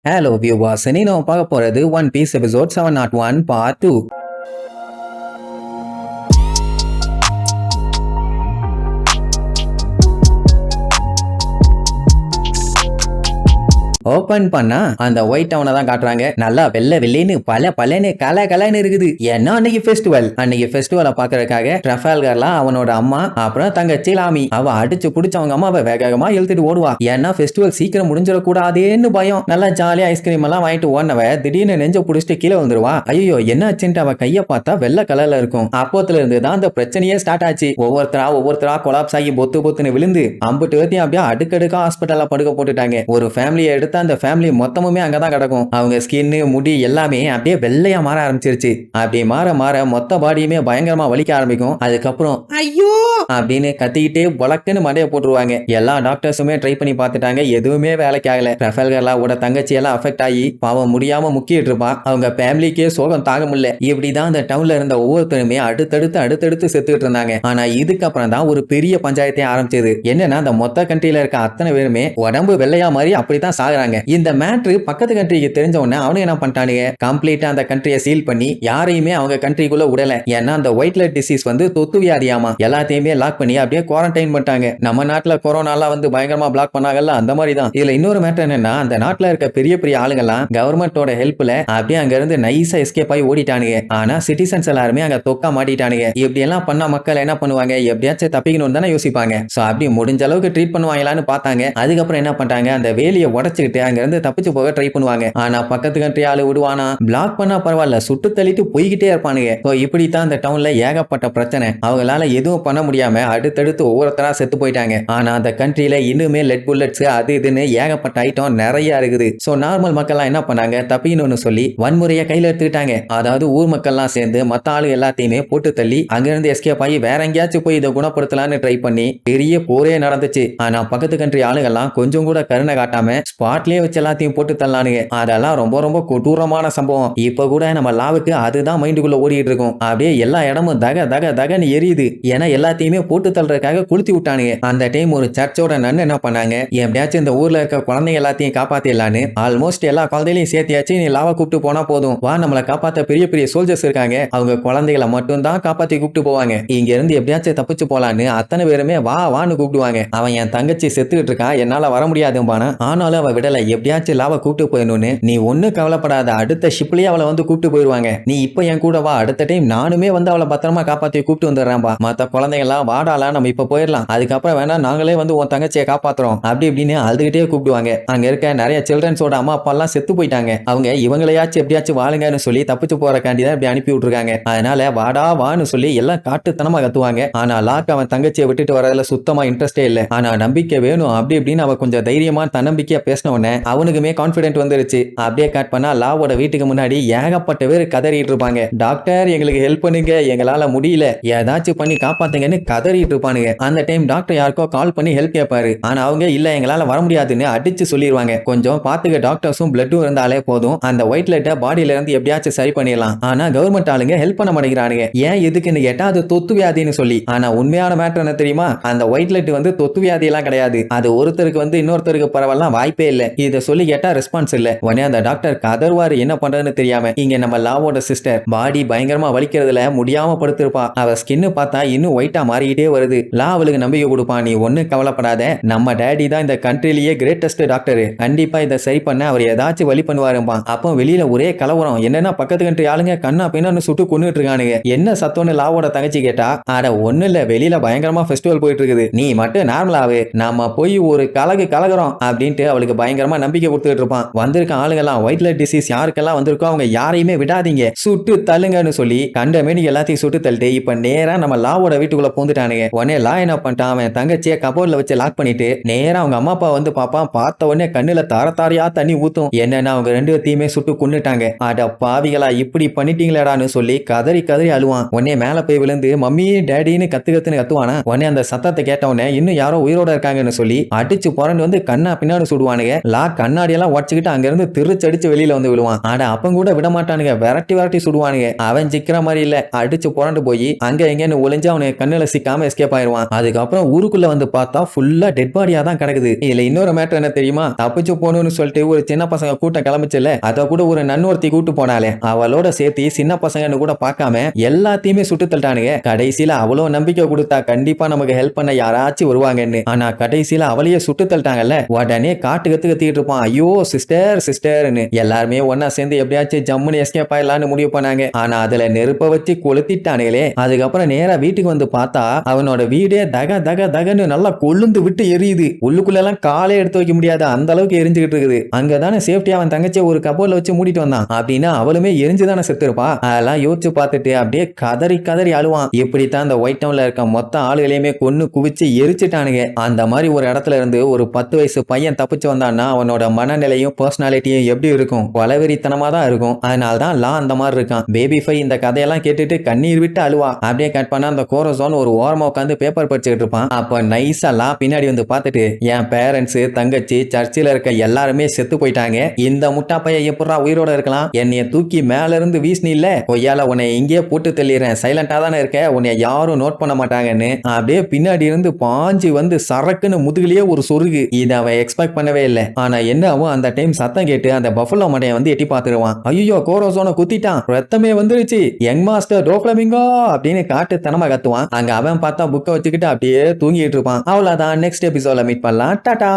Hello viewers, இன்னைக்கு நம்ம பார்க்க போறது One Piece episode 701 part 2. Open பண்ணா அந்த ஒயிட் டவுனை தான் காட்டுறாங்க. நல்லா வெள்ளை வெள்ளைன்னு பலன்னு கலன்னு இருக்குது. ஏன்னா அன்னைக்கு ஃபெஸ்டிவலை பாக்குறதுக்காக ட்ரஃபால்கர்லாம் அவனோட அம்மா அப்புறம் தங்கச்சி லாமி அவ அடிச்சு புடிச்சு அவங்க அம்மாவை வேகமா இழுத்துட்டு ஓடுவா. ஏன்னா ஃபெஸ்டிவல் சீக்கிரம் முடிஞ்சிடக்கூடாதேன்னு பயம். நல்லா ஜாலியா ஐஸ்கிரீம் எல்லாம் வாங்கிட்டு ஓடினவ திடீர்னு நெஞ்ச புடிச்சிட்டு கீழே வந்துருவா. ஐயோ என்ன ஆச்சுன்ட்டு அவ கைய பார்த்தா வெள்ளை கலர்ல இருக்கும். அப்போத்துல இருந்து தான் அந்த பிரச்சனையே ஸ்டார்ட் ஆச்சு. ஒவ்வொருத்தரா கொலாப்ஸ் ஆகி பொத்துன்னு விழுந்து அம்புட்டு பேத்தையும் அப்படியே அடுக்கடுக்கா ஹாஸ்பிட்டல்ல படுக்க போட்டுட்டாங்க. ஒரு ஃபேமிலியை எடுத்து அந்த ஃபேமிலி மொத்தமுமே அங்கதான் கிடக்கும். அவங்க ஸ்கின் முடி எல்லாமே அப்படியே வெள்ளையா மாற ஆரம்பிச்சிருச்சு. அப்படி மாற மொத்த பாடியுமே பயங்கரமா வலிக்க ஆரம்பிக்கும். அதுக்கப்புறம் ஐயோ அப்படின்னு கத்திக்கிட்டே வழக்குன்னு மண்டைய போட்டுருவாங்க. எல்லா டாக்டர்ஸுமே ட்ரை பண்ணி பார்த்துட்டாங்க, எதுவுமே வேலைக்கு ஆகல. ட்ரஃபால்கர்லாவோட தங்கச்சி எல்லாம் அஃபெக்ட் ஆகி பாவம் முடியாம முக்கிட்டு இருப்பா. அவங்க ஃபேமிலிக்கே சோகம் தாங்க முடியல. இப்படிதான் அந்த டவுன்ல இருந்த ஒவ்வொருத்தருமே அடுத்தடுத்து செத்துக்கிட்டு இருந்தாங்க. ஆனா இதுக்கப்புறம் தான் ஒரு பெரிய பஞ்சாயத்தை ஆரம்பிச்சது. என்னன்னா அந்த மொத்த கண்ட்ரியில இருக்க அத்தனை பேருமே உடம்பு வெள்ளையா மாதிரி அப்படித்தான் சாகுறாங்க. இந்த மேட்ரு பக்கத்து கண்ட்ரிக்கு தெரிஞ்ச உடனே அவனுக்கு என்ன பண்ணிட்டானுங்க, கம்ப்ளீட்டா அந்த கண்ட்ரியை சீல் பண்ணி யாரையுமே அவங்க கண்ட்ரிக்குள்ள விடல. ஏன்னா அந்த ஒயிட் பிளட் டிசீஸ் வந்து தொத்து வியாதியாமா. எல்லாத்தையுமே லாக் பண்ணி அப்படியே குவாரண்டைன் பண்ணிட்டாங்க. நம்ம நாட்டுல கொரோனாலாம் வந்து பயங்கரமா பிளாக் பண்ணாங்கல்ல, அந்த மாதிரி தான். இதுல இன்னொரு மேட்டர் என்னன்னா, அந்த நாட்டுல இருக்க பெரிய ஆளுங்கெல்லாம் கவர்மெண்டோட ஹெல்ப்ல அப்படியே அங்க இருந்து நைஸா எஸ்கேப் ஆகி ஓடிட்டானுங்க. ஆனா சிட்டிசன்ஸ் எல்லாருமே அங்க தொக்கா மாட்டிட்டானுங்க. இப்படி எல்லாம் பண்ண மக்கள் என்ன பண்ணுவாங்க, எப்படியாச்சும் தப்பிக்கணும்னு தானே யோசிப்பாங்க. சோ அப்படி முடிஞ்ச அளவுக்கு ட்ரீட் பண்ணுவாங்களான்னு பார்த்தாங்க. அதுக்கப்புறம் என்ன பண்ணிட்டாங்க, அந்த வேலியை உடைச்சுக்கிட்டு அங்க இருந்து தப்பிச்சு போக ட்ரை பண்ணுவாங்க. ஆனா பக்கத்து கண்ட்ரி ஆளு விடுவானா, பிளாக் பண்ணா பரவாயில்ல, சுட்டு தள்ளிட்டு போய்கிட்டே இருப்பானுங்க. இப்படித்தான் அந்த டவுன்ல ஏகப்பட்ட பிரச்சனை. அவங்களால எதுவும் பண்ண முடியாம அடுத்தடுத்து ஒவ்வொருத்தரா செத்து போயிட்டாங்க. ஆனா அந்த கண்ட்ரியில இன்னுமே லெட் புல்லட்ஸ் அது இதுன்னு ஏகப்பட்ட ஐட்டம் நிறைய இருக்குது. சோ நார்மல் மக்கள்லாம் என்ன பண்ணாங்க, தப்பிக்கணும்னு சொல்லி வன்முறையை கையில எடுத்துக்கிட்டாங்க. அதாவது ஊர் மக்கள்லாம் சேர்ந்து மத்த ஆளு எல்லாத்தையுமே போட்டு தள்ளி அங்கிருந்து எஸ்கேப் ஆகி வேற எங்கேயாச்சும் போய் இதை குணப்படுத்தலான்னு ட்ரை பண்ணி பெரிய போரே நடந்துச்சு. ஆனா பக்கத்து கண்ட்ரி ஆளுகள்லாம் கொஞ்சம் கூட கருணை காட்டாம ஸ்பாட்லயே வச்சு எல்லாத்தையும் போட்டு தள்ளானுங்க. அதெல்லாம் ரொம்ப ரொம்ப கொடூரமான சம்பவம். இப்ப கூட நம்ம லாவுக்கு அதுதான் மைண்டுக்குள்ள ஓடிட்டு இருக்கும். அப்படியே எல்லா இடமும் தகன்னு எரியுது. ஏன்னா எல்லாத்தையுமே போட்டு தள்ளுறதுக்காக கொளுத்தி விட்டானுங்க. அந்த டைம் ஒரு சர்ச்சோட நன்னு என்ன பண்ணாங்க, எப்படியாச்சும் இந்த ஊர்ல இருக்க குழந்தைங்க எல்லாத்தையும் காப்பாத்திடலான்னு ஆல்மோஸ்ட் எல்லா குழந்தைகளையும் சேர்த்தியாச்சு, நீ லாவை கூப்பிட்டு போனா போதும், வா நம்மளை காப்பாத்த பெரிய சோல்ஜர்ஸ் இருக்காங்க, அவங்க குழந்தைகளை மட்டும் தான் காப்பாத்தி கூப்பிட்டு போவாங்க, இங்க இருந்து எப்படியாச்சும் தப்பிச்சு போலான்னு அத்தனை பேருமே வான்னு கூப்பிடுவாங்க. அவன் என் தங்கச்சி செத்துக்கிட்டு இருக்கா, என்னால வர முடியாதும்பானா. ஆனாலும் அவ விடல, எப்படியாச்சும் லாவை கூப்பிட்டு போயிடணும்னு. நீ ஒண்ணு கவலைப்படாத, அடுத்த ஷிப்லயே அவளை வந்து கூப்பிட்டு போயிருவாங்க, நீ இப்ப என் கூட வா, அடுத்த டைம் நானுமே வந்து அவளை பத்திரமா காப்பாத்தி கூப்பிட்டு வந்துடுறேன்பா. மத்த குழந்தைங்க எல்லாம் வாடாலாம், நம்ம இப்ப போயிடலாம், அதுக்கப்புறம் வேணா நாங்களே வந்து உன் தங்கச்சியை காப்பாத்துறோம் அப்படி இப்படின்னு அழுதுகிட்டே கூப்பிடுவாங்க. அங்க இருக்க நிறைய சில்ட்ரன்ஸோட அம்மா அப்பா எல்லாம் செத்து போயிட்டாங்க. அவங்க இவங்களையாச்சும் எப்படியாச்சும் வாழுங்கன்னு சொல்லி தப்பிச்சு போறக்காண்டிதான் இப்படி அனுப்பி விட்டுருக்காங்க. அதனால வான்னு சொல்லி எல்லாம் காட்டுத்தனமா கத்துவாங்க. ஆனா லாக் அவன் தங்கச்சியை விட்டுட்டு வரதுல சுத்தமா இன்ட்ரெஸ்டே இல்ல. ஆனா நம்பிக்கை வேணும் அப்படி இப்படின்னு அவ கொஞ்சம் தைரியமா தன்னம்பிக்கையா பேசின உடனே அவனுக்குமே கான்பிடென்ட் வந்துருச்சு. அப்படியே கட் பண்ணா லாவோட வீட்டுக்கு முன்னாடி ஏகப்பட்ட பேர் கதறிட்டு இருப்பாங்க. டாக்டர் எங்களுக்கு ஹெல்ப் பண்ணுங்க, எங்களால முடியல, ஏதாச்சும் பண்ணி காப்பாத்துங்கன்னு கதறிட்டு இருப்பானுங்க. அந்த டைம் டாக்டர் யாருக்கோ கால் பண்ணி ஹெல்ப் கேட்பாரு. ஆனா அவங்க இல்ல எங்களால வர முடியாதுன்னு அடிச்சு சொல்லிடுவாங்க. கொஞ்சம் பாத்துக்க டாக்டர்ஸும் பிளட்டும் இருந்தாலே போதும், அந்த ஒயிட் பிளட்டை பாடியில இருந்து எப்படியாச்சும் சரி பண்ணிடலாம். ஆனா கவர்மெண்ட் ஆளுங்க ஹெல்ப் பண்ண மாட்டேங்கிறானுங்க. ஏன் எதுக்குன்னு கேட்டா அது தொத்து வியாதின்னு சொல்லி. ஆனா உண்மையான மேட்டர் என்ன தெரியுமா, அந்த ஒயிட் பிளட் வந்து தொத்து வியாதி எல்லாம் கிடையாது. அது ஒருத்தருக்கு வந்து இன்னொருத்தருக்கு பரவலாம் வாய்ப்பே இல்ல. இத சொல்லி கேட்டா ரெஸ்பான்ஸ் இல்ல. உடனே அந்த டாக்டர் கதர்வாரு என்ன பண்றதுன்னு தெரியாம. இங்க நம்ம லாவோட சிஸ்டர் பாடி பயங்கரமா வலிக்கிறதுல முடியாம படுத்திருப்பா. அவ ஸ்கின் பார்த்தா இன்னும் ஒயிட்டா மாறிக்கிட்டே வருது. லா அவளுக்கு நம்பிக்கை கொடுப்பான், நீ ஒண்ணு கவலைப்படாத, நம்ம டேடி தான் இந்த கண்ட்ரிலேயே கிரேட்டஸ்ட் டாக்டர், கண்டிப்பா இதை சரி பண்ண அவர் ஏதாச்சும் வழி பண்ணுவாருப்பா. அப்போ வெளியில ஒரே கலவரம். என்னன்னா பக்கத்து கண்ட்ரி ஆளுங்க கண்ணா பின்னு சுட்டு கொண்டுட்டு இருக்கானுங்க. என்ன சத்தம்னு லாவோட தங்கச்சி கேட்டா, அட ஒண்ணு இல்ல, வெளியில பயங்கரமா ஃபெஸ்டிவல் போயிட்டு இருக்குது, நீ மட்டும் நார்மலாவே, நாம போய் ஒரு கலகுறோம் அப்படின்ட்டு அவளுக்கு பயங்கரமா நம்பிக்கை கொடுத்துட்டு இருப்பான். வந்திருக்க ஆளுங்கெல்லாம் ஒயிட் பிளட் டிசீஸ் யாருக்கெல்லாம் வந்திருக்கோ அவங்க யாரையுமே விடாதீங்க, சுட்டு தள்ளுங்கன்னு சொல்லி கண்டமேனி எல்லாத்தையும் சுட்டு தள்ளிட்டு இப்ப நேரா நம்ம லாவோட வீட்டுக்குள்ள பூந்துட்டானுங்க. உடனே லா என்ன பண்ணிட்டான், அவன் தங்கச்சியை கபோர்ட்ல வச்சு லாக் பண்ணிட்டு நேரா அவங்க அம்மா அப்பா வந்து பாப்பான். பார்த்த உடனே கண்ணுல தாரையா தண்ணி ஊத்தும். என்னன்னா அவங்க ரெண்டு பேத்தையுமே சுட்டு கொன்னுட்டாங்க. அட பாவிகளா, இப்படி பண்ணிட்டீங்களேடான்னு சொல்லி கதறி அழுவான். உடனே மேல போய் விழுந்து மம்மி டேடின்னு கத்துன்னு கத்துவானா. உடனே அந்த சத்தத்தை கேட்ட உடனே இன்னும் யாரோ உயிரோட இருக்காங்கன்னு சொல்லி அடிச்சு புரண்டு வந்து கண்ணா பின்னாடி சுடுவானுங்க. லா கண்ணாடி எல்லாம் உடச்சுக்கிட்டு அங்க இருந்து திருச்சடிச்சு வெளியில வந்து விழுவான். ஆட அப்ப கூட விட மாட்டானுங்க, விரட்டி விரட்டி சுடுவானுங்க. அவன் சிக்கிற மாதிரி இல்ல, அடிச்சு புரண்டு போய் அங்க எங்கன்னு ஒளிஞ்சு அவனுக்கு கண்ணுல சிக்காம எஸ்கேப் ஆயிருவான். அதுக்கப்புறம் ஊருக்குள்ள வந்து பார்த்தா ஃபுல்லா டெட் பாடியா தான் கிடக்குது. இதுல இன்னொரு மேட்டர் என்ன தெரியுமா? தப்பிச்சு போகணும்னு சொல்லிட்டு ஒரு சின்ன பசங்க கூட்டம் கிளம்பிச்சுல, அத கூட ஒரு நன்னொருத்தி கூட்டு போனாலே, அவளோட சேர்த்து சின்ன பசங்கன்னு கூட பார்க்காம எல்லாத்தையுமே சுட்டு தள்ளிட்டானுங்க. கடைசியில அவ்வளவு நம்பிக்கை கொடுத்தா கண்டிப்பா நமக்கு ஹெல்ப் பண்ண யாராச்சும் வருவாங்கன்னு. ஆனா கடைசியில அவளையே சுட்டு தள்ளிட்டாங்கல்ல. உடனே காட்டு கத்திட்டு இருப்பான், ஐயோ சிஸ்டர் சிஸ்டர்னு. எல்லாருமே ஒன்னா சேர்ந்து எப்படியாச்சும் ஜம்முன்னு எஸ்கேப் ஆயிடலாம்னு முடிவு பண்ணாங்க. ஆனா அதுல நெருப்ப வச்சு கொளுத்திட்டானுங்களே. அதுக்கப்புறம் நேரா வீட்டுக்கு வந்து பார்த்தா அவனோட வீடே தக தக தகன்னு நல்லா கொழுந்து விட்டு எரியுது. உள்ளுக்குள்ள எல்லாம் காலே எடுத்து வைக்க முடியாது, அந்த அளவுக்கு எரிஞ்சுக்கிட்டு இருக்குது. அங்கதானே சேஃப்டியா அவன் தங்கச்சியை ஒரு கபோர்ட்ல வச்சு மூடிட்டு வந்தான். அப்படின்னா அவளுமே எரிஞ்சுதானே செத்துருப்பா. அதெல்லாம் யோசிச்சு பார்த்துட்டு அப்படியே கதறி கதறி அழுவான். இப்படித்தான் அந்த ஒயிட் டவுன்ல இருக்க மொத்த ஆளுகளையுமே கொன்னு குவிச்சு எரிச்சிட்டானுங்க. அந்த மாதிரி ஒரு இடத்துல இருந்து ஒரு 10 வயசு பையன் தப்பிச்சு வந்தான்னா அவனோட மனநிலையும் பர்சனாலிட்டியும் எப்படி இருக்கும்? கொலவெறித்தனமா தான் இருக்கும். அதனால்தான் லா அந்த மாதிரி இருக்கான். பேபி ஃபை இந்த கதையெல்லாம் கேட்டுட்டு கண்ணீர் விட்டு அழுவா. அப்படியே கட் பண்ணா அந்த கோரசோன் ஒரு ஓரமா உட்காந்து பேப்பர் படிச்சுட்டு இருப்பான். அப்ப நைஸா லா பின்னாடி வந்து பார்த்துட்டு, என் பேரண்ட்ஸ் தங்கச்சி சர்ச்சில் இருக்க எல்லாருமே செத்து போயிட்டாங்க, இந்த முட்டா பையன் எப்படா உயிரோட இருக்கலாம்? என்னைய தூக்கி மேல இருந்து வீசினி இல்ல, கொய்யால உன்னை இங்கே போட்டு தள்ளிடுறேன், சைலண்டா தானே இருக்க, உன்னை யாரும் நோட் பண்ண மாட்டாங்கன்னு அப்படியே பின்னாடி இருந்து பாஞ்சு வந்து சரக்குன்னு முதுகிலேயே ஒரு சொருகு. இதை அவன் எக்ஸ்பெக்ட் பண்ணவே இல்லை. ஆனா என்ன ஆகும், அந்த டைம் சத்தம் கேட்டு அந்த பஃபலோ மண்டையை வந்து எட்டி பார்த்துருவான். ஐயோ கோரோசோனை குத்திட்டான், ரத்தமே வந்துருச்சு, யங் மாஸ்டர் டோஃப்ளமிங்கோ அப்படின்னு காட்டு தனமா கத்துவான். அங்க அவன் பார்த்தா புக்கை வச்சுக்கிட்டு அப்படியே தூங்கிட்டு இருப்பான். அவ்வளவுதான், நெக்ஸ்ட் எபிசோட்ல மீட் பண்ணலாம். டாடா.